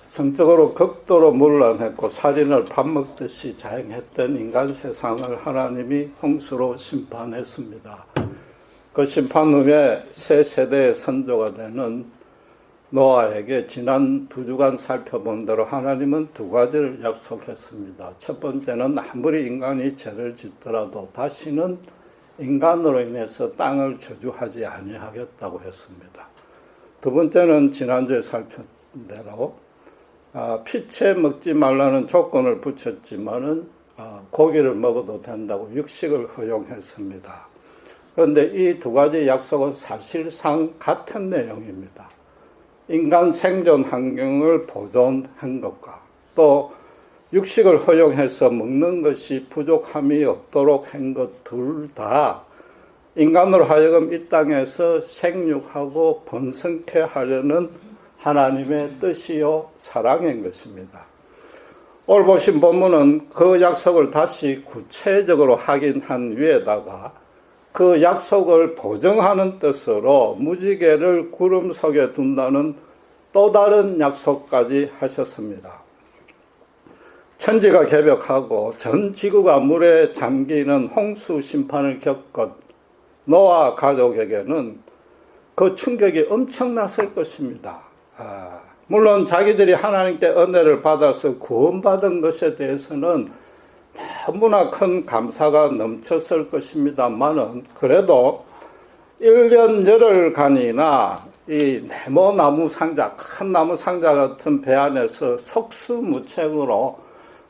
성적으로 극도로 물러냈고 살인을 밥 먹듯이 자행했던 인간 세상을 하나님이 홍수로 심판했습니다. 그 심판 후에 새 세대의 선조가 되는 노아에게 지난 2주간 살펴본 대로 하나님은 2가지를 약속했습니다. 첫 번째는 아무리 인간이 죄를 짓더라도 다시는 인간으로 인해서 땅을 저주하지 아니하겠다고 했습니다. 두 번째는 지난주에 살펴본 대로 피채 먹지 말라는 조건을 붙였지만은 고기를 먹어도 된다고 육식을 허용했습니다. 그런데 이 2가지 약속은 사실상 같은 내용입니다. 인간 생존 환경을 보존한 것과 또 육식을 허용해서 먹는 것이 부족함이 없도록 한 것 둘 다 인간으로 하여금 이 땅에서 생육하고 번성케 하려는 하나님의 뜻이요 사랑인 것입니다. 오늘 보신 본문은 그 약속을 다시 구체적으로 확인한 위에다가 그 약속을 보증하는 뜻으로 무지개를 구름 속에 둔다는 또 다른 약속까지 하셨습니다. 천지가 개벽하고 전 지구가 물에 잠기는 홍수 심판을 겪은 노아 가족에게는 그 충격이 엄청났을 것입니다. 물론 자기들이 하나님께 은혜를 받아서 구원받은 것에 대해서는 너무나 큰 감사가 넘쳤을 것입니다만은 그래도 1년 열흘간이나 이 네모나무 상자, 큰 나무 상자 같은 배 안에서 속수무책으로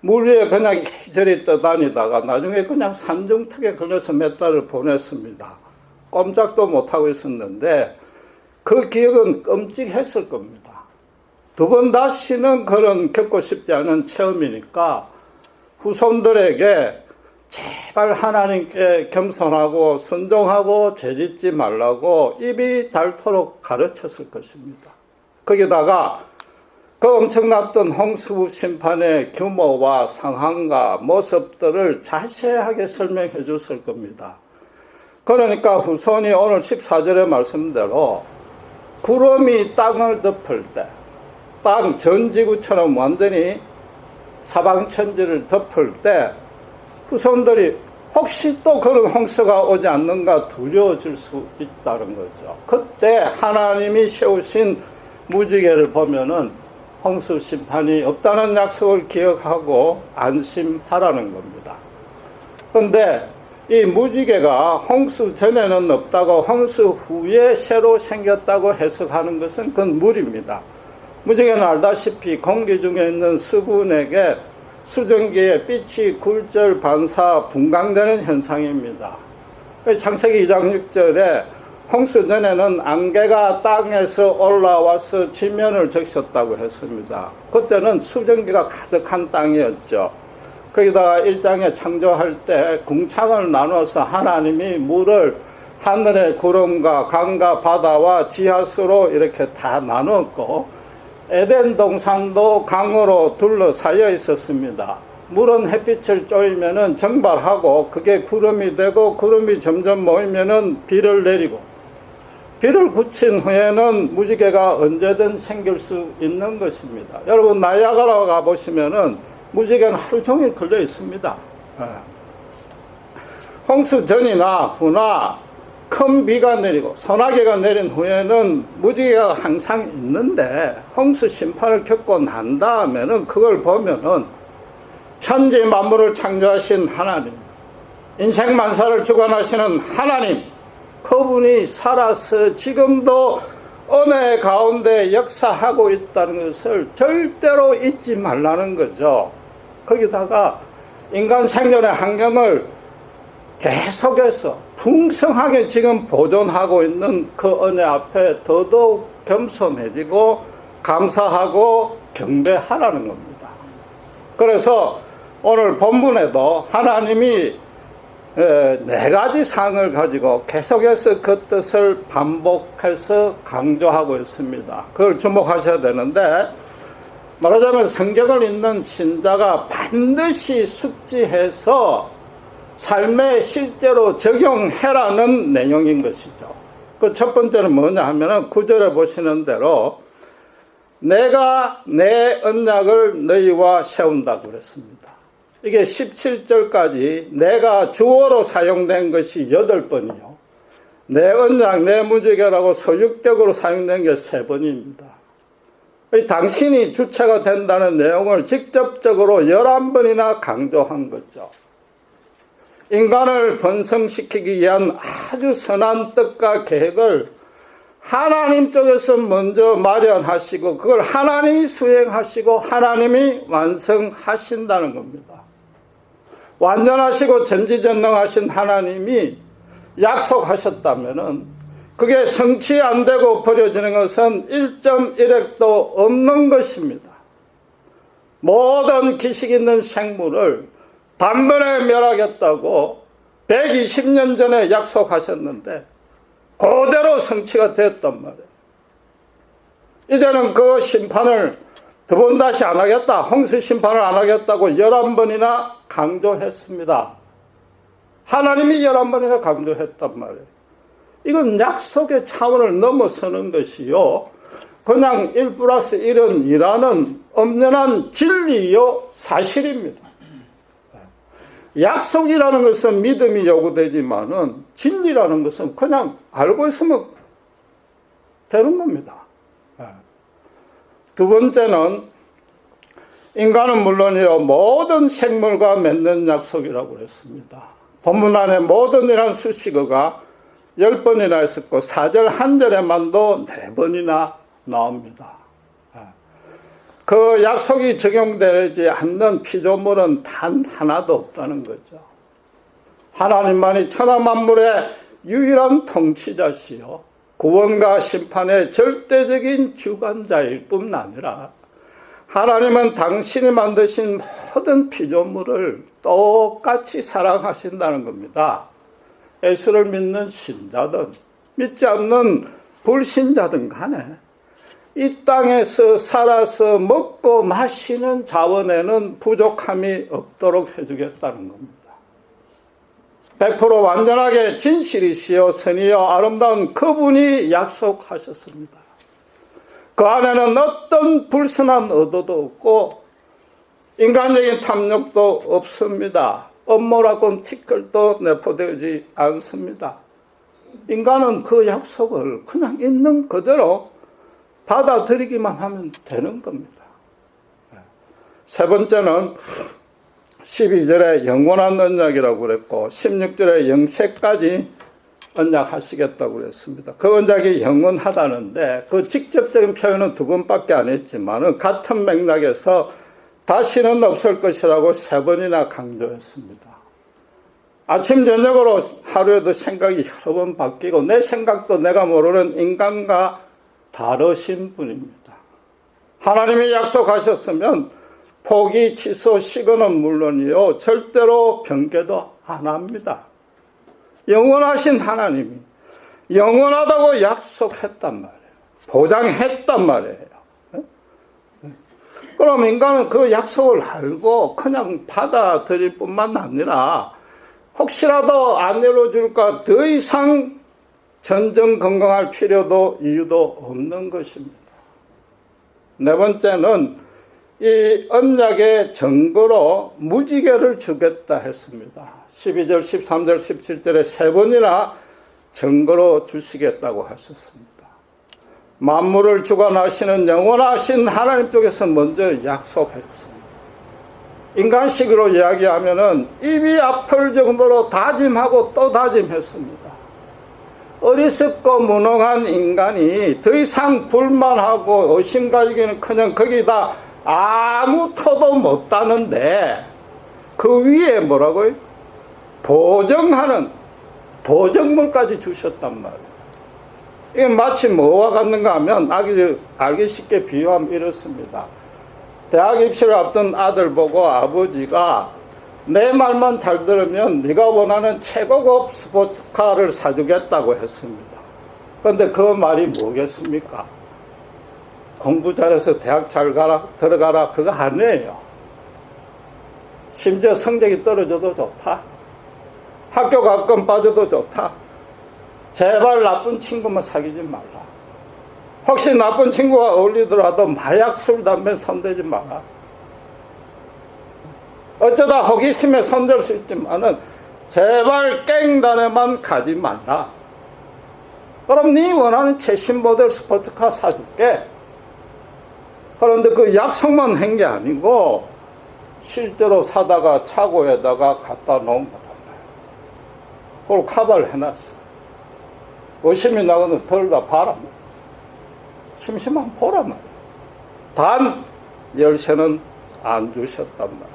물 위에 그냥 이리저리 떠다니다가 나중에 그냥 산중턱에 걸려서 몇 달을 보냈습니다. 꼼짝도 못하고 있었는데 그 기억은 끔찍했을 겁니다. 2번 다시는 그런 겪고 싶지 않은 체험이니까 후손들에게 제발 하나님께 겸손하고 순종하고 죄짓지 말라고 입이 닳도록 가르쳤을 것입니다. 거기다가 그 엄청났던 홍수 심판의 규모와 상황과 모습들을 자세하게 설명해 줬을 겁니다. 그러니까 후손이 오늘 14절의 말씀대로 구름이 땅을 덮을 때, 땅 전 지구처럼 완전히 사방천지를 덮을 때 후손들이 혹시 또 그런 홍수가 오지 않는가 두려워질 수 있다는 거죠. 그때 하나님이 세우신 무지개를 보면은 홍수 심판이 없다는 약속을 기억하고 안심하라는 겁니다. 그런데 이 무지개가 홍수 전에는 없다고 홍수 후에 새로 생겼다고 해석하는 것은 그건 무리입니다. 무지개는 알다시피 공기 중에 있는 수분에게 수증기의 빛이 굴절 반사 분광되는 현상입니다. 창세기 2장 6절에 홍수 전에는 안개가 땅에서 올라와서 지면을 적셨다고 했습니다. 그때는 수증기가 가득한 땅이었죠. 거기다가 1장에 창조할 때 궁창을 나눠서 하나님이 물을 하늘의 구름과 강과 바다와 지하수로 이렇게 다 나눴고 에덴 동산도 강으로 둘러싸여 있었습니다. 물은 햇빛을 쬐면은 증발하고 그게 구름이 되고 구름이 점점 모이면은 비를 내리고 비를 그친 후에는 무지개가 언제든 생길 수 있는 것입니다. 여러분 나이아가라 가보시면은 무지개는 하루 종일 걸려 있습니다. 홍수 전이나 후나 큰 비가 내리고 소나기가 내린 후에는 무지개가 항상 있는데 홍수 심판을 겪고 난 다음에는 그걸 보면은 천지 만물을 창조하신 하나님, 인생 만사를 주관하시는 하나님, 그분이 살아서 지금도 은혜 가운데 역사하고 있다는 것을 절대로 잊지 말라는 거죠. 거기다가 인간 생존의 환경을 계속해서 풍성하게 지금 보존하고 있는 그 은혜 앞에 더더욱 겸손해지고 감사하고 경배하라는 겁니다. 그래서 오늘 본문에도 하나님이 4가지 사항을 가지고 계속해서 그 뜻을 반복해서 강조하고 있습니다. 그걸 주목하셔야 되는데, 말하자면 성경을 읽는 신자가 반드시 숙지해서 삶에 실제로 적용해라는 내용인 것이죠. 그 첫 번째는 뭐냐 하면은 9절에 보시는 대로 내가 내 언약을 너희와 세운다고 그랬습니다. 이게 17절까지 내가 주어로 사용된 것이 8번이요. 내 언약, 내 무지개라고 소유격으로 사용된 게 3번입니다. 당신이 주체가 된다는 내용을 직접적으로 11번이나 강조한 거죠. 인간을 번성시키기 위한 아주 선한 뜻과 계획을 하나님 쪽에서 먼저 마련하시고 그걸 하나님이 수행하시고 하나님이 완성하신다는 겁니다. 완전하시고 전지전능하신 하나님이 약속하셨다면은 그게 성취 안 되고 버려지는 것은 1.1핵도 없는 것입니다. 모든 기식 있는 생물을 단번에 멸하겠다고 120년 전에 약속하셨는데 그대로 성취가 됐단 말이에요. 이제는 그 심판을 두 번 다시 안 하겠다, 홍수 심판을 안 하겠다고 11번이나 강조했습니다. 하나님이 11번이나 강조했단 말이에요. 이건 약속의 차원을 넘어서는 것이요, 그냥 1+1은 2라는 엄연한 진리요 사실입니다. 약속이라는 것은 믿음이 요구되지만은 진리라는 것은 그냥 알고 있으면 되는 겁니다. 두 번째는 인간은 물론이요 모든 생물과 맺는 약속이라고 했습니다. 본문 안에 모든이라는 수식어가 10번이나 있었고 4절 한 절에만도 4번이나 나옵니다. 그 약속이 적용되지 않는 피조물은 단 하나도 없다는 거죠. 하나님만이 천하만물의 유일한 통치자시요 구원과 심판의 절대적인 주관자일 뿐 아니라 하나님은 당신이 만드신 모든 피조물을 똑같이 사랑하신다는 겁니다. 예수를 믿는 신자든 믿지 않는 불신자든 간에 이 땅에서 살아서 먹고 마시는 자원에는 부족함이 없도록 해주겠다는 겁니다. 100% 완전하게 진실이시여 선이여 아름다운 그분이 약속하셨습니다. 그 안에는 어떤 불순한 의도도 없고 인간적인 탐욕도 없습니다. 음모라고는 티끌도 내포되지 않습니다. 인간은 그 약속을 그냥 있는 그대로 받아들이기만 하면 되는 겁니다. 세 번째는 12절에 영원한 언약이라고 그랬고 16절에 영세까지 언약하시겠다고 그랬습니다. 그 언약이 영원하다는데 그 직접적인 표현은 2번밖에 안 했지만 같은 맥락에서 다시는 없을 것이라고 3번이나 강조했습니다. 아침 저녁으로 하루에도 생각이 여러 번 바뀌고 내 생각도 내가 모르는 인간과 다르신 분입니다. 하나님이 약속하셨으면 포기, 취소, 시건은 물론이요 절대로 변개도 안 합니다. 영원하신 하나님이 영원하다고 약속했단 말이에요. 보장했단 말이에요. 그럼 인간은 그 약속을 알고 그냥 받아들일 뿐만 아니라 혹시라도 안 이루어질까 더 이상 전전긍긍할 필요도 이유도 없는 것입니다. 네 번째는 이 언약의 증거로 무지개를 주겠다 했습니다. 12절, 13절, 17절에 3번이나 증거로 주시겠다고 하셨습니다. 만물을 주관하시는 영원하신 하나님 쪽에서 먼저 약속했습니다. 인간식으로 이야기하면은 입이 아플 정도로 다짐하고 또 다짐했습니다. 어리석고 무능한 인간이 더 이상 불만하고 의심가지기는커녕 거기다 아무 토도 못 따는데 그 위에 뭐라고요? 보정하는 보정물까지 주셨단 말이에요. 이게 마치 뭐와 같는가 하면 알기 쉽게 비유하면 이렇습니다. 대학 입시를 앞둔 아들 보고 아버지가 내 말만 잘 들으면 네가 원하는 최고급 스포츠카를 사주겠다고 했습니다. 그런데 그 말이 뭐겠습니까? 공부 잘해서 대학 잘 가라, 들어가라 그거 아니에요. 심지어 성적이 떨어져도 좋다. 학교 가끔 빠져도 좋다. 제발 나쁜 친구만 사귀지 말라. 혹시 나쁜 친구가 어울리더라도 마약, 술, 담배 손대지 마라. 어쩌다 호기심에 손댈 수 있지만은 제발 깽단에만 가지 말라. 그럼 네 원하는 최신 모델 스포츠카 사줄게. 그런데 그 약속만 한 게 아니고 실제로 사다가 차고에다가 갖다 놓은 거단 말이야. 그걸 카바를 해놨어. 의심이 나거든 덜다 봐라. 심심하면 보란 말이야. 단 열쇠는 안 주셨단 말이야.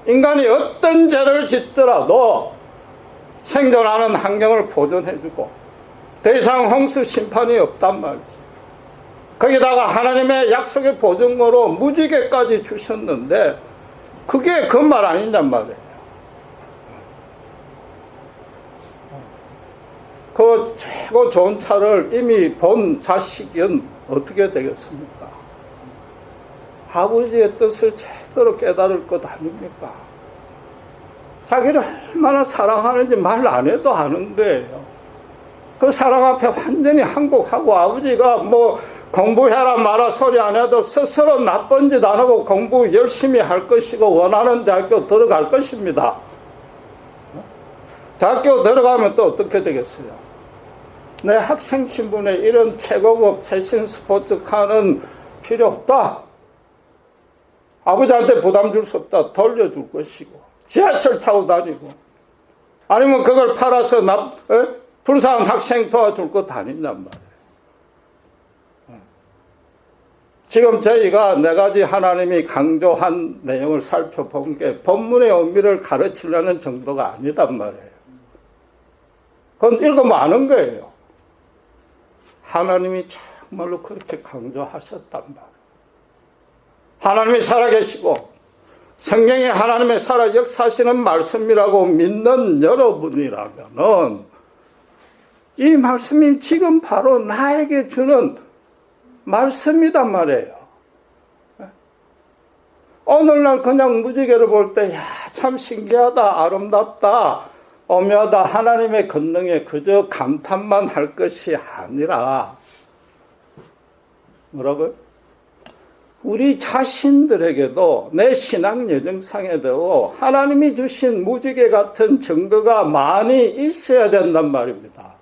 인간이 어떤 죄를 짓더라도 생존하는 환경을 보존해주고 더 이상 홍수 심판이 없단 말이지. 거기다가 하나님의 약속의 보증으로 무지개까지 주셨는데 그게 그 말 아니냔 말이에요. 그 최고 좋은 차를 이미 본 자식은 어떻게 되겠습니까? 아버지의 뜻을 제대로 깨달을 것 아닙니까? 자기를 얼마나 사랑하는지 말 안 해도 아는 거예요. 그 사랑 앞에 완전히 항복하고 아버지가 뭐 공부해라 마라 소리 안 해도 스스로 나쁜 짓 안 하고 공부 열심히 할 것이고 원하는 대학교 들어갈 것입니다. 대학교 들어가면 또 어떻게 되겠어요? 내 학생 신분에 이런 최고급 최신 스포츠카는 필요 없다. 아버지한테 부담 줄 수 없다. 돌려줄 것이고 지하철 타고 다니고 아니면 그걸 팔아서 불쌍한 학생 도와줄 것 아니냔 말이에요. 지금 저희가 네 가지 하나님이 강조한 내용을 살펴본 게 본문의 의미를 가르치려는 정도가 아니단 말이에요. 그건 읽으면 아는 거예요. 하나님이 정말로 그렇게 강조하셨단 말이에요. 하나님이 살아계시고 성경이 하나님의 살아 역사하시는 말씀이라고 믿는 여러분이라면은 이 말씀이 지금 바로 나에게 주는 말씀이단 말이에요. 오늘날 그냥 무지개를 볼 때, 야, 참 신기하다, 아름답다, 오묘하다, 하나님의 권능에 그저 감탄만 할 것이 아니라, 뭐라고요? 우리 자신들에게도 내 신앙 여정상에도 하나님이 주신 무지개 같은 증거가 많이 있어야 된단 말입니다.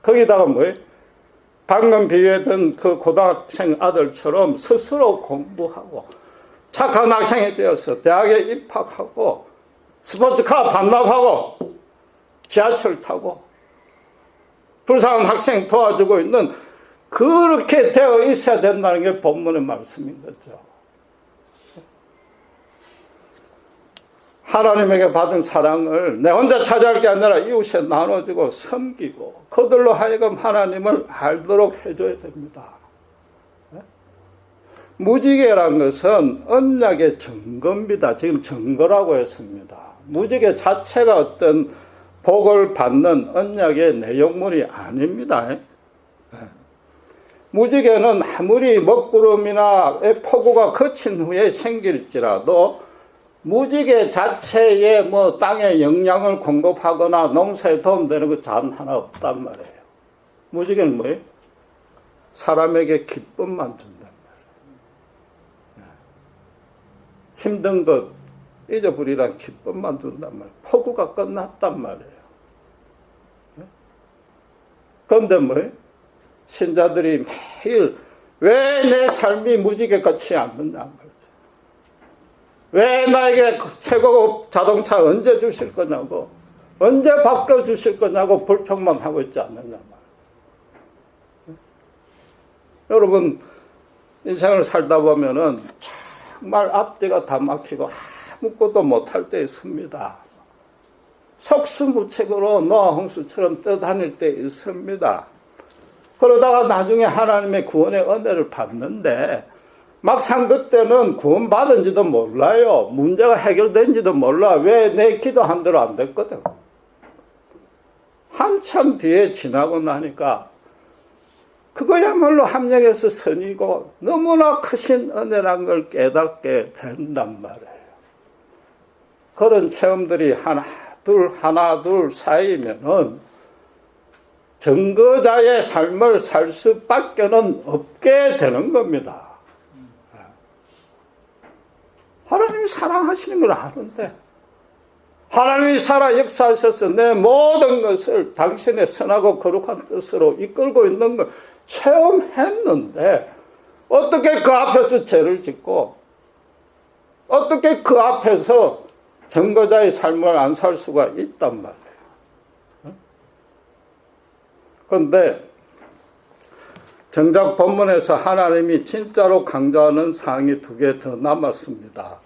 거기다가 뭐예요? 방금 비유했던 그 고등학생 아들처럼 스스로 공부하고 착한 학생이 되어서 대학에 입학하고 스포츠카 반납하고 지하철 타고 불쌍한 학생 도와주고 있는 그렇게 되어 있어야 된다는 게 본문의 말씀인 거죠. 하나님에게 받은 사랑을 내 혼자 차지할 게 아니라 이웃에 나눠주고 섬기고 그들로 하여금 하나님을 알도록 해줘야 됩니다. 무지개란 것은 언약의 증거입니다. 지금 증거라고 했습니다. 무지개 자체가 어떤 복을 받는 언약의 내용물이 아닙니다. 무지개는 아무리 먹구름이나 폭우가 그친 후에 생길지라도 무지개 자체에 뭐 땅에 영양을 공급하거나 농사에 도움되는 것 단 하나 없단 말이에요. 무지개는 뭐예요? 사람에게 기쁨만 준단 말이에요. 힘든 것 잊어버리란 기쁨만 준단 말이에요. 폭우가 끝났단 말이에요. 그런데 뭐예요? 신자들이 매일 왜 내 삶이 무지개같이 않느냐 말이죠. 왜 나에게 최고급 자동차 언제 주실 거냐고, 언제 바꿔주실 거냐고 불평만 하고 있지 않느냐 말이에요. 여러분 인생을 살다 보면은 정말 앞뒤가 다 막히고 아무것도 못할 때 있습니다. 속수무책으로 노아 홍수처럼 떠다닐 때 있습니다. 그러다가 나중에 하나님의 구원의 은혜를 받는데 막상 그때는 구원받은지도 몰라요. 문제가 해결된지도 몰라. 왜 내 기도한 대로 안 됐거든. 한참 뒤에 지나고 나니까 그거야말로 합력에서 선이고 너무나 크신 은혜란 걸 깨닫게 된단 말이에요. 그런 체험들이 하나 둘 쌓이면은 증거자의 삶을 살 수밖에는 없게 되는 겁니다. 하나님이 사랑하시는 걸 아는데, 하나님이 살아 역사하셔서 내 모든 것을 당신의 선하고 거룩한 뜻으로 이끌고 있는 걸 체험했는데 어떻게 그 앞에서 죄를 짓고 어떻게 그 앞에서 증거자의 삶을 안 살 수가 있단 말이에요. 그런데 정작 본문에서 하나님이 진짜로 강조하는 사항이 2개 더 남았습니다.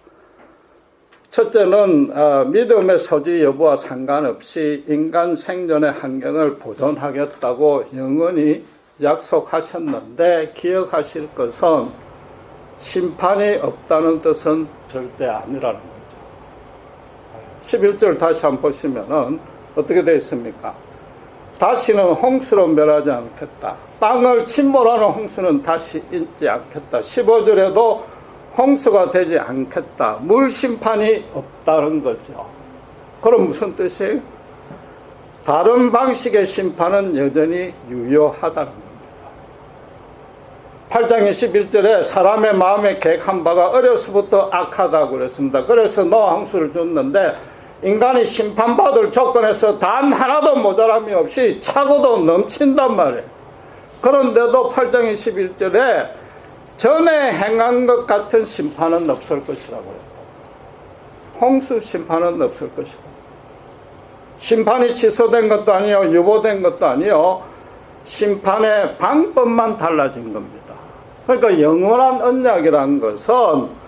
첫째는 믿음의 소지 여부와 상관없이 인간 생존의 환경을 보존하겠다고 영원히 약속하셨는데 기억하실 것은 심판이 없다는 뜻은 절대 아니라는 거죠. 11절 다시 한번 보시면은 어떻게 되어 있습니까? 다시는 홍수로 멸하지 않겠다. 땅을 침몰하는 홍수는 다시 있지 않겠다. 15절에도 홍수가 되지 않겠다. 물 심판이 없다는 거죠. 그럼 무슨 뜻이에요? 다른 방식의 심판은 여전히 유효하다는 겁니다. 8장 21절에 사람의 마음에 계획한 바가 어려서부터 악하다고 그랬습니다. 그래서 노아 홍수를 줬는데 인간이 심판받을 조건에서 단 하나도 모자람이 없이 차고도 넘친단 말이에요. 그런데도 8장 21절에 전에 행한 것 같은 심판은 없을 것이라고 했다. 홍수 심판은 없을 것이다. 심판이 취소된 것도 아니요, 유보된 것도 아니요, 심판의 방법만 달라진 겁니다. 그러니까 영원한 언약이라는 것은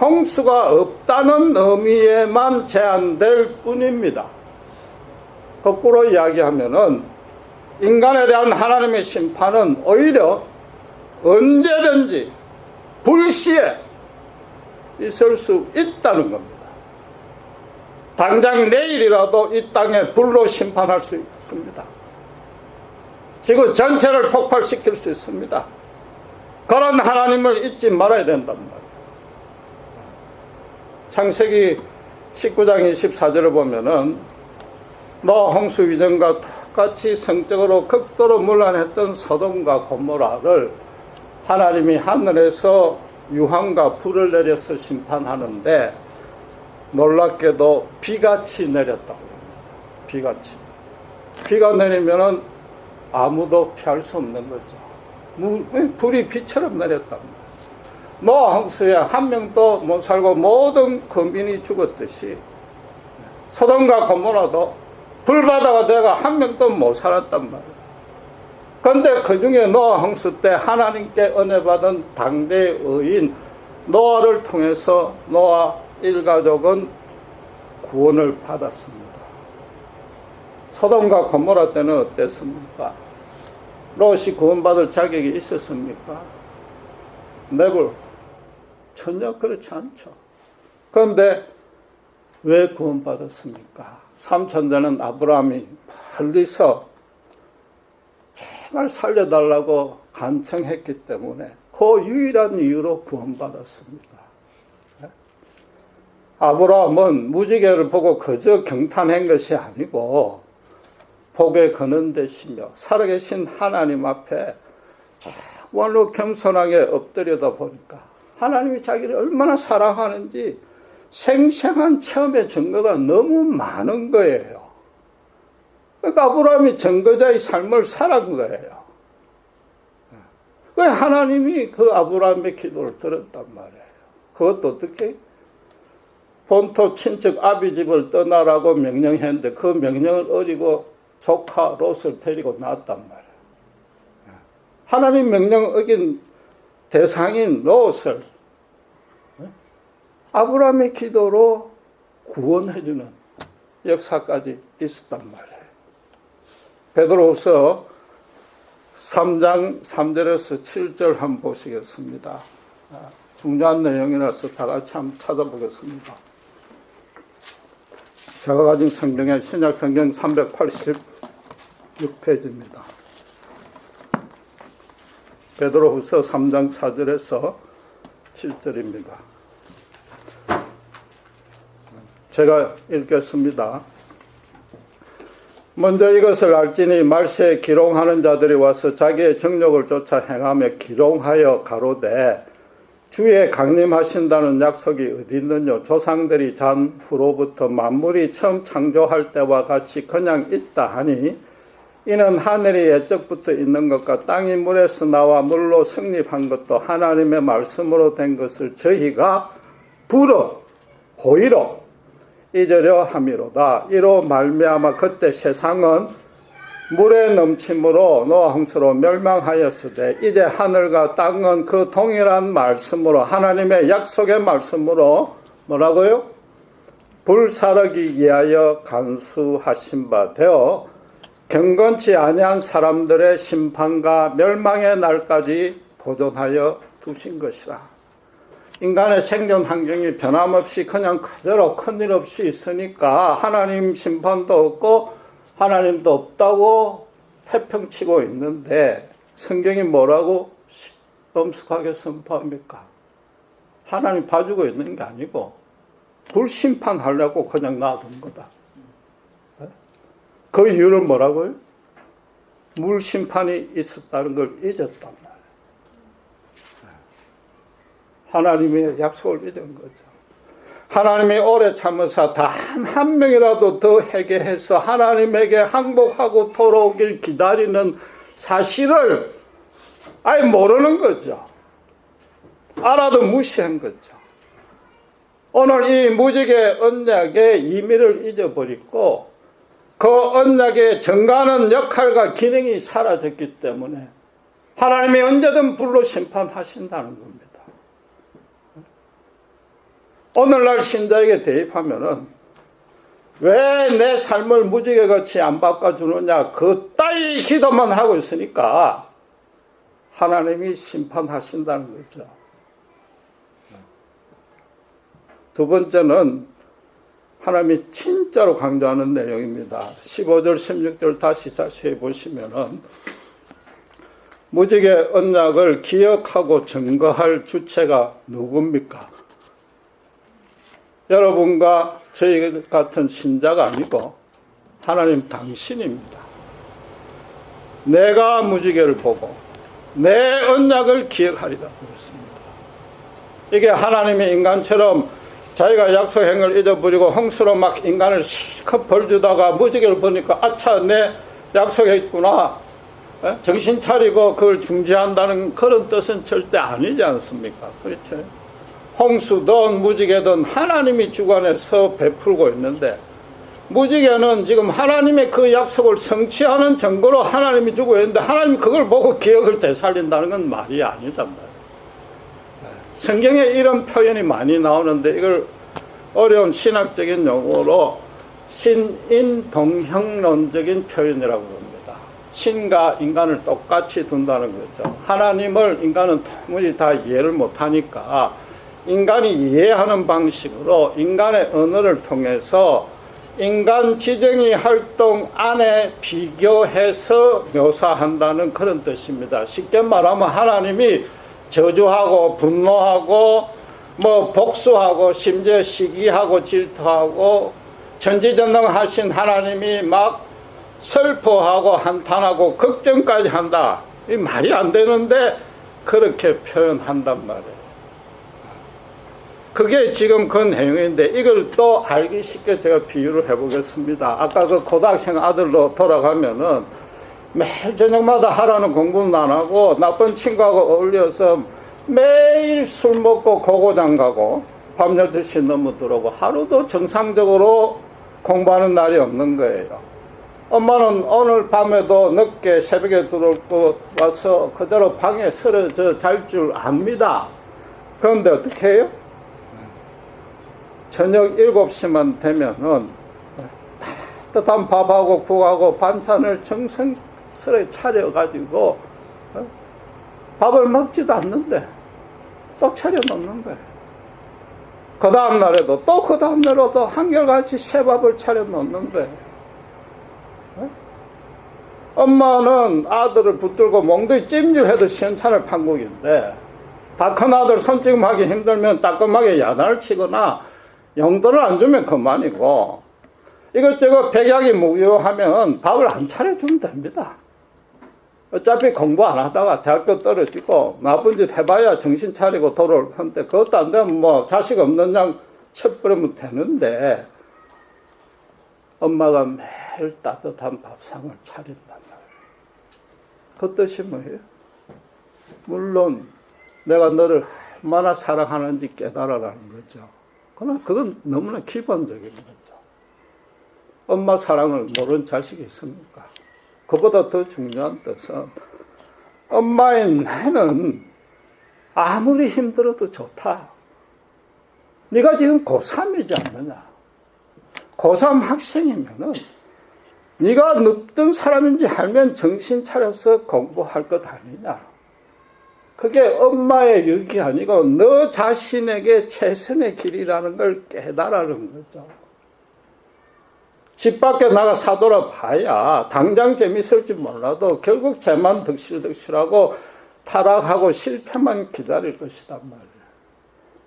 홍수가 없다는 의미에만 제한될 뿐입니다. 거꾸로 이야기하면은 인간에 대한 하나님의 심판은 오히려 언제든지 불시에 있을 수 있다는 겁니다. 당장 내일이라도 이 땅에 불로 심판할 수 있습니다. 지구 전체를 폭발시킬 수 있습니다. 그런 하나님을 잊지 말아야 된단 말이에요. 창세기 19장 24절을 보면은 노아 홍수 이전과 똑같이 성적으로 극도로 문란했던 소돔과 고모라를 하나님이 하늘에서 유황과 불을 내려서 심판하는데 놀랍게도 비같이 내렸다고 합니다. 비같이. 비가 내리면은 아무도 피할 수 없는 거죠. 불이 비처럼 내렸답니다. 노아 홍수에 한 명도 못 살고 모든 거민이 죽었듯이 소돔과 고모라도 불바다가 돼가 한 명도 못 살았단 말이에요. 그런데 그 중에 노아 홍수 때 하나님께 은혜 받은 당대의 의인 노아를 통해서 노아 일가족은 구원을 받았습니다. 소돔과 고모라 때는 어땠습니까? 롯이 구원받을 자격이 있었습니까? never. 전혀 그렇지 않죠. 그런데 왜 구원받았습니까? 삼천자는 아브라함이 멀리서 제발 살려달라고 간청했기 때문에 그 유일한 이유로 구원받았습니다. 아브라함은 무지개를 보고 그저 경탄한 것이 아니고 복에 거는 되시며 살아계신 하나님 앞에 정말로 겸손하게 엎드려다 보니까 하나님이 자기를 얼마나 사랑하는지 생생한 체험의 증거가 너무 많은 거예요. 그러니까 아브라함이 증거자의 삶을 살아간 거예요. 그 하나님이 그 아브라함의 기도를 들었단 말이에요. 그것도 어떻게? 본토 친척 아비 집을 떠나라고 명령했는데 그 명령을 어기고 조카 롯을 데리고 나왔단 말이에요. 하나님 명령 어긴 대상인 롯을 아브라함의 기도로 구원해주는 역사까지 있었단 말이에요. 베드로후서 3장 3절에서 7절 한번 보시겠습니다. 중요한 내용이라서 다 같이 한번 찾아보겠습니다. 제가 가진 성경의 신약 성경 386페이지입니다. 베드로후서 3장 4절에서 7절입니다. 제가 읽겠습니다. 먼저 이것을 알지니 말세에 기롱하는 자들이 와서 자기의 정욕을 쫓아 행하며 기롱하여 가로되 주의 강림하신다는 약속이 어디 있느냐. 조상들이 잔 후로부터 만물이 처음 창조할 때와 같이 그냥 있다 하니 이는 하늘이 옛적부터 있는 것과 땅이 물에서 나와 물로 성립한 것도 하나님의 말씀으로 된 것을 저희가 불어 고의로 잊으려 함이로다. 이로 말미암아 그때 세상은 물의 넘침으로 노아 홍수로 멸망하였으되 이제 하늘과 땅은 그 동일한 말씀으로 하나님의 약속의 말씀으로 뭐라고요? 불사르기 위하여 간수하신 바 되어 경건치 아니한 사람들의 심판과 멸망의 날까지 보존하여 두신 것이라. 인간의 생존 환경이 변함없이 그냥 그대로 큰일 없이 있으니까 하나님 심판도 없고 하나님도 없다고 태평치고 있는데 성경이 뭐라고 엄숙하게 선포합니까? 하나님 봐주고 있는 게 아니고 불심판하려고 그냥 놔둔 거다. 그 이유는 뭐라고요? 물심판이 있었다는 걸 잊었단 말이에요. 하나님의 약속을 잊은 거죠. 하나님이 오래 참으사 단 한 명이라도 더 회개해서 하나님에게 항복하고 돌아오길 기다리는 사실을 아예 모르는 거죠. 알아도 무시한 거죠. 오늘 이 무지개 언약의 의미를 잊어버리고 그 언약의 정가하는 역할과 기능이 사라졌기 때문에 하나님이 언제든 불로 심판하신다는 겁니다. 오늘날 신자에게 대입하면은 왜 내 삶을 무지개같이 안 바꿔주느냐 그 따위 기도만 하고 있으니까 하나님이 심판하신다는 거죠. 두 번째는 하나님이 진짜로 강조하는 내용입니다. 15절 16절 다시 자세히 보시면은 무지개 언약을 기억하고 증거할 주체가 누굽니까? 여러분과 저희 같은 신자가 아니고 하나님 당신입니다. 내가 무지개를 보고 내 언약을 기억하리라 그랬습니다. 이게 하나님이 인간처럼 자기가 약속한 걸 잊어버리고 홍수로 막 인간을 실컷 벌주다가 무지개를 보니까 아차 내 약속했구나 정신 차리고 그걸 중지한다는 그런 뜻은 절대 아니지 않습니까? 그렇죠? 홍수든 무지개든 하나님이 주관해서 베풀고 있는데 무지개는 지금 하나님의 그 약속을 성취하는 증거로 하나님이 주고 있는데 하나님이 그걸 보고 기억을 되살린다는 건 말이 아니단 말이에요. 성경에 이런 표현이 많이 나오는데 이걸 어려운 신학적인 용어로 신인동형론적인 표현이라고 합니다. 신과 인간을 똑같이 둔다는 거죠. 하나님을 인간은 도무지 다 이해를 못하니까 인간이 이해하는 방식으로 인간의 언어를 통해서 인간 지정의 활동 안에 비교해서 묘사한다는 그런 뜻입니다. 쉽게 말하면 하나님이 저주하고 분노하고 뭐 복수하고 심지어 시기하고 질투하고 전지전능하신 하나님이 막 슬퍼하고 한탄하고 걱정까지 한다. 이 말이 안 되는데 그렇게 표현한단 말이에요. 그게 지금 그 내용인데 이걸 또 알기 쉽게 제가 비유를 해보겠습니다. 아까 그 고등학생 아들로 돌아가면은 매일 저녁마다 하라는 공부는 안 하고 나쁜 친구하고 어울려서 매일 술 먹고 고고장 가고 밤 12시 넘어 들어오고 하루도 정상적으로 공부하는 날이 없는 거예요. 엄마는 오늘 밤에도 늦게 새벽에 들어오고 와서 그대로 방에 쓰러져 잘 줄 압니다. 그런데 어떻게 해요? 저녁 7시만 되면은 따뜻한 밥하고 국하고 반찬을 정성스레 차려가지고 밥을 먹지도 않는데 또 차려놓는 거예요. 그 다음 날에도 또 그 다음 날에도 한결같이 새밥을 차려놓는 거예요. 엄마는 아들을 붙들고 몽둥이 찜질해도 시원찮을 판국인데 다 큰 아들 손찌검하기 힘들면 따끔하게 야단을 치거나 용돈을 안 주면 그만이고 이것저것 백약이 무효하면 밥을 안 차려주면 됩니다. 어차피 공부 안 하다가 대학교 떨어지고 나쁜 짓 해봐야 정신 차리고 돌아올 건데 그것도 안 되면 뭐 자식 없는 양 쳐버리면 되는데 엄마가 매일 따뜻한 밥상을 차린단 말이에요. 그 뜻이 뭐예요? 물론 내가 너를 얼마나 사랑하는지 깨달아라는 거죠. 그러나 그건 너무나 기본적인 거죠. 엄마 사랑을 모르는 자식이 있습니까? 그보다 더 중요한 뜻은 엄마의 나는 아무리 힘들어도 좋다. 네가 지금 고3이지 않느냐. 고3 학생이면은 네가 어떤 사람인지 알면 정신 차려서 공부할 것 아니냐. 그게 엄마의 육이 아니고 너 자신에게 최선의 길이라는 걸 깨달아는 거죠. 집 밖에 나가 사돌아 봐야 당장 재밌을지 몰라도 결국 죄만 득실득실하고 타락하고 실패만 기다릴 것이단 말이에요.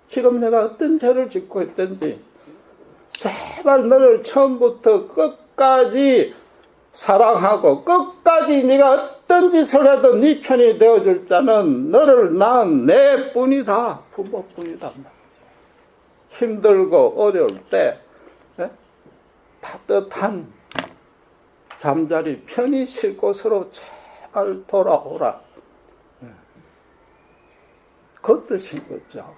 지금 내가 어떤 죄를 짓고 있든지 제발 너를 처음부터 끝까지 사랑하고 끝까지 네가 어떤 짓을 해도 네 편이 되어줄 자는 너를 낳은 내 뿐이다. 부모뿐이다 말이죠. 힘들고 어려울 때 따뜻한 잠자리 편히 쉴 곳으로 제발 돌아오라. 그 뜻인 거죠.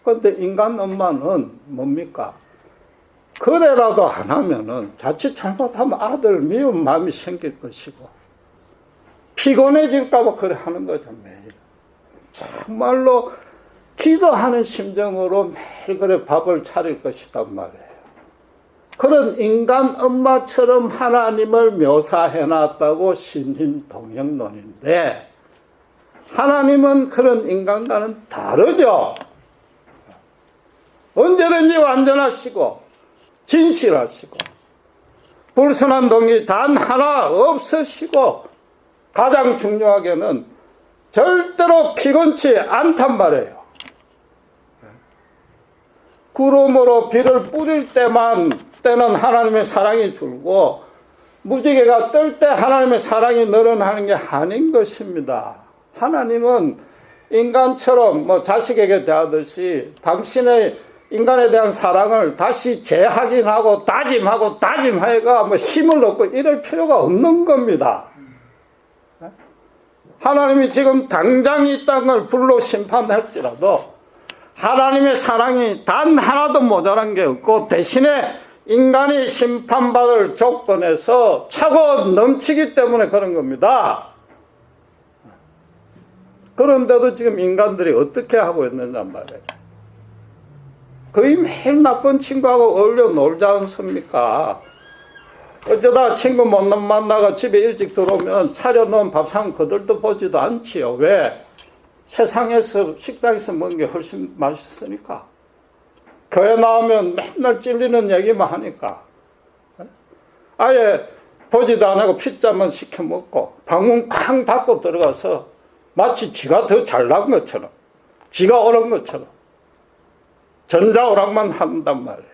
그런데 인간 엄마는 뭡니까? 그래라도 안 하면은 자칫 잘못하면 아들 미운 마음이 생길 것이고 피곤해질까봐 그래 하는 거죠. 매일 정말로 기도하는 심정으로 매일 그래 밥을 차릴 것이단 말이에요. 그런 인간 엄마처럼 하나님을 묘사해놨다고 신림동역론인데 하나님은 그런 인간과는 다르죠. 언제든지 완전하시고 진실하시고 불순한 동기 단 하나 없으시고 가장 중요하게는 절대로 피곤치 않단 말이에요. 구름으로 비를 뿌릴 때는 하나님의 사랑이 줄고 무지개가 뜰 때 하나님의 사랑이 늘어나는 게 아닌 것입니다. 하나님은 인간처럼 뭐 자식에게 대하듯이 당신의 인간에 대한 사랑을 다시 재확인하고 다짐하여가 뭐 힘을 얻고 이럴 필요가 없는 겁니다. 하나님이 지금 당장 이 땅을 불로 심판할지라도 하나님의 사랑이 단 하나도 모자란 게 없고 대신에 인간이 심판받을 조건에서 차고 넘치기 때문에 그런 겁니다. 그런데도 지금 인간들이 어떻게 하고 있느냐 말이에요. 거의 매일 나쁜 친구하고 어울려 놀지 않습니까? 어쩌다 친구 못 만나가 집에 일찍 들어오면 차려놓은 밥상 거들떠 보지도 않지요. 왜? 세상에서 식당에서 먹는 게 훨씬 맛있으니까. 교회 나오면 맨날 찔리는 얘기만 하니까. 아예 보지도 안 하고 피자만 시켜 먹고 방문 쾅 닫고 들어가서 마치 지가 더 잘난 것처럼 지가 옳은 것처럼 전자오락만 한단 말이에요.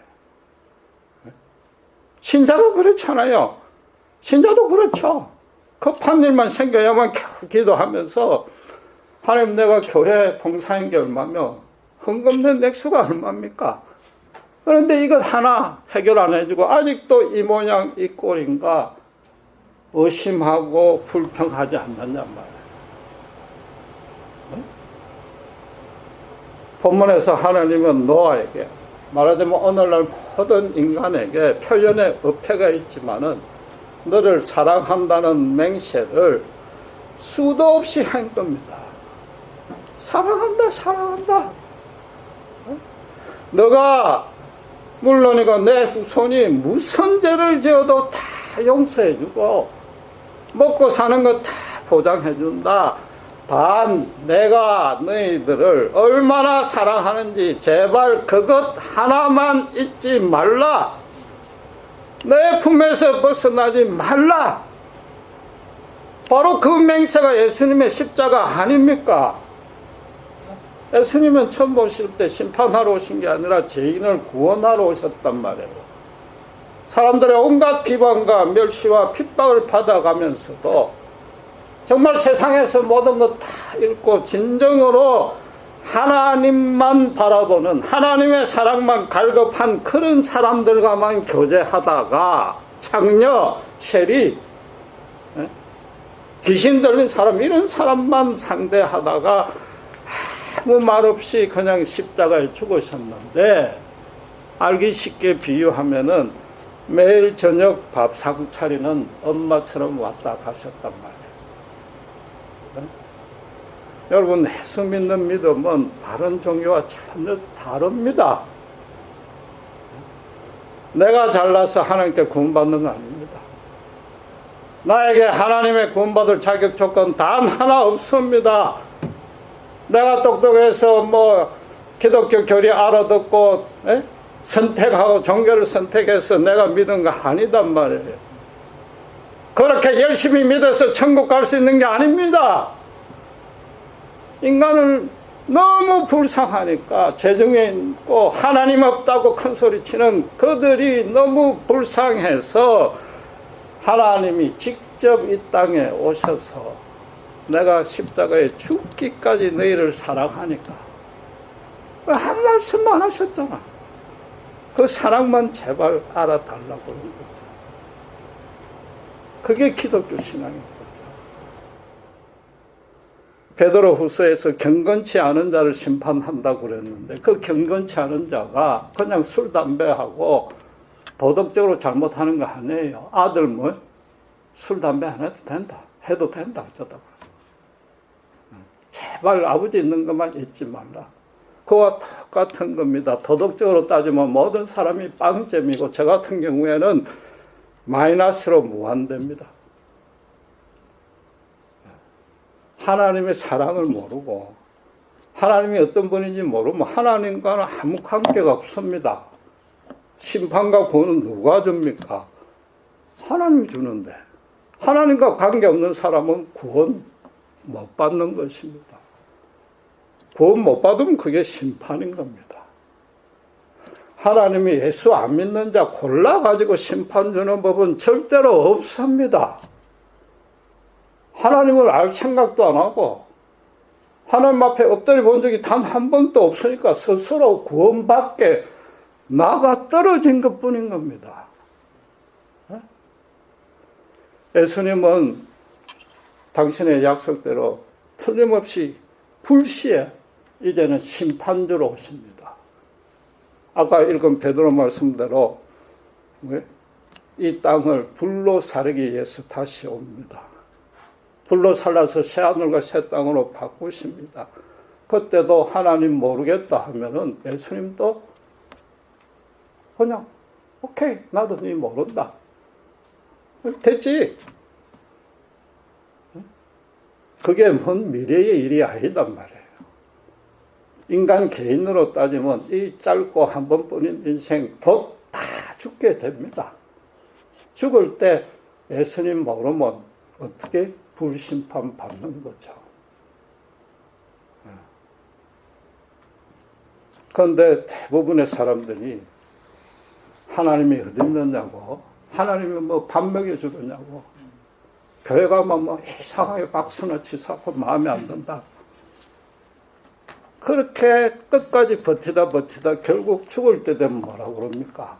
신자도 그렇잖아요. 신자도 그렇죠. 급한 일만 생겨야만 기도하면서 하나님 내가 교회 봉사한 게 얼마며 헌금 낸 액수가 얼마입니까? 그런데 이것 하나 해결 안 해주고 아직도 이 모양 이 꼴인가 의심하고 불평하지 않느냐 말이에요. 본문에서 하나님은 노아에게 말하자면 오늘날 모든 인간에게 표현의 어폐가 있지만은 너를 사랑한다는 맹세를 수도 없이 한 겁니다. 사랑한다. 너가 물론이고 내 후손이 무슨 죄를 지어도 다 용서해주고 먹고 사는 거 다 보장해준다. 단 내가 너희들을 얼마나 사랑하는지 제발 그것 하나만 잊지 말라. 내 품에서 벗어나지 말라. 바로 그 맹세가 예수님의 십자가 아닙니까? 예수님은 처음 오실 때 심판하러 오신 게 아니라 죄인을 구원하러 오셨단 말이에요. 사람들의 온갖 비방과 멸시와 핍박을 받아가면서도 정말 세상에서 모든 것 다 잃고 진정으로 하나님만 바라보는 하나님의 사랑만 갈급한 그런 사람들과만 교제하다가 창녀, 세리, 귀신 들린 사람 이런 사람만 상대하다가 아무 말 없이 그냥 십자가에 죽으셨는데, 알기 쉽게 비유하면은 매일 저녁 밥 사고 차리는 엄마처럼 왔다 가셨단 말이에요. 여러분, 예수 믿는 믿음은 다른 종교와 전혀 다릅니다. 내가 잘나서 하나님께 구원받는 거 아닙니다. 나에게 하나님의 구원받을 자격 조건 단 하나 없습니다. 내가 똑똑해서 기독교 교리 알아듣고 선택하고 종교를 선택해서 내가 믿은 거 아니단 말이에요. 그렇게 열심히 믿어서 천국 갈 수 있는 게 아닙니다. 인간을 너무 불쌍하니까 재중에 있고 하나님 없다고 큰소리치는 그들이 너무 불쌍해서 하나님이 직접 이 땅에 오셔서 내가 십자가에 죽기까지 너희를 사랑하니까 한 말씀 안 하셨잖아. 그 사랑만 제발 알아달라고 그런 거죠. 그게 기독교 신앙인 거죠. 베드로후서에서 경건치 않은 자를 심판한다고 그랬는데, 그 경건치 않은 자가 그냥 술, 담배하고 도덕적으로 잘못하는 거 아니에요. 아들 술, 담배 안 해도 된다. 해도 된다. 어쩌다가. 제발 아버지 있는 것만 잊지 말라. 그와 똑같은 겁니다. 도덕적으로 따지면 모든 사람이 빵점이고 저 같은 경우에는 마이너스로 무한대입니다. 하나님의 사랑을 모르고 하나님이 어떤 분인지 모르면 하나님과는 아무 관계가 없습니다. 심판과 구원은 누가 줍니까? 하나님이 주는데, 하나님과 관계없는 사람은 구원 못 받는 것입니다. 구원 못 받으면 그게 심판인 겁니다. 하나님이 예수 안 믿는 자 골라가지고 심판 주는 법은 절대로 없습니다. 하나님을 알 생각도 안 하고 하나님 앞에 엎드려 본 적이 단 한 번도 없으니까 스스로 구원받게 나가 떨어진 것뿐인 겁니다. 예수님은 당신의 약속대로 틀림없이 불시에 이제는 심판주로 오십니다. 아까 읽은 베드로 말씀대로 이 땅을 불로 사르기 위해서 다시 옵니다. 불로 살라서 새하늘과 새 땅으로 바꾸십니다. 그때도 하나님 모르겠다 하면은 예수님도 그냥 오케이, 나도 네 모른다. 됐지? 그게 먼 미래의 일이 아니단 말이에요. 인간 개인으로 따지면 이 짧고 한 번뿐인 인생 곧 다 죽게 됩니다. 죽을 때 예수님 모르면 어떻게 불심판 받는 거죠. 그런데 대부분의 사람들이 하나님이 어디 있느냐고, 하나님이 밥 먹여주느냐고, 교회 가면 이상하게 박수나 치사하고 마음에 안 든다. 그렇게 끝까지 버티다 결국 죽을 때 되면 뭐라고 그럽니까?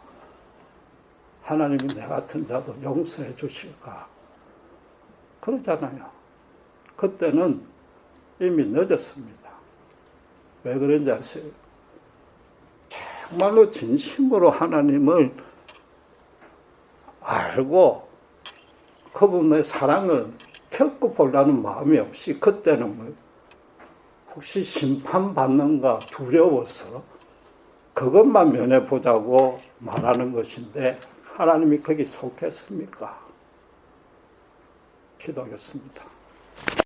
하나님이 내 같은 자도 용서해 주실까? 그러잖아요. 그때는 이미 늦었습니다. 왜 그런지 아세요? 정말로 진심으로 하나님을 알고 그분의 사랑을 겪어보려는 마음이 없이 그때는 혹시 심판받는가 두려워서 그것만 면해보자고 말하는 것인데, 하나님이 거기 속했습니까? 기도하겠습니다.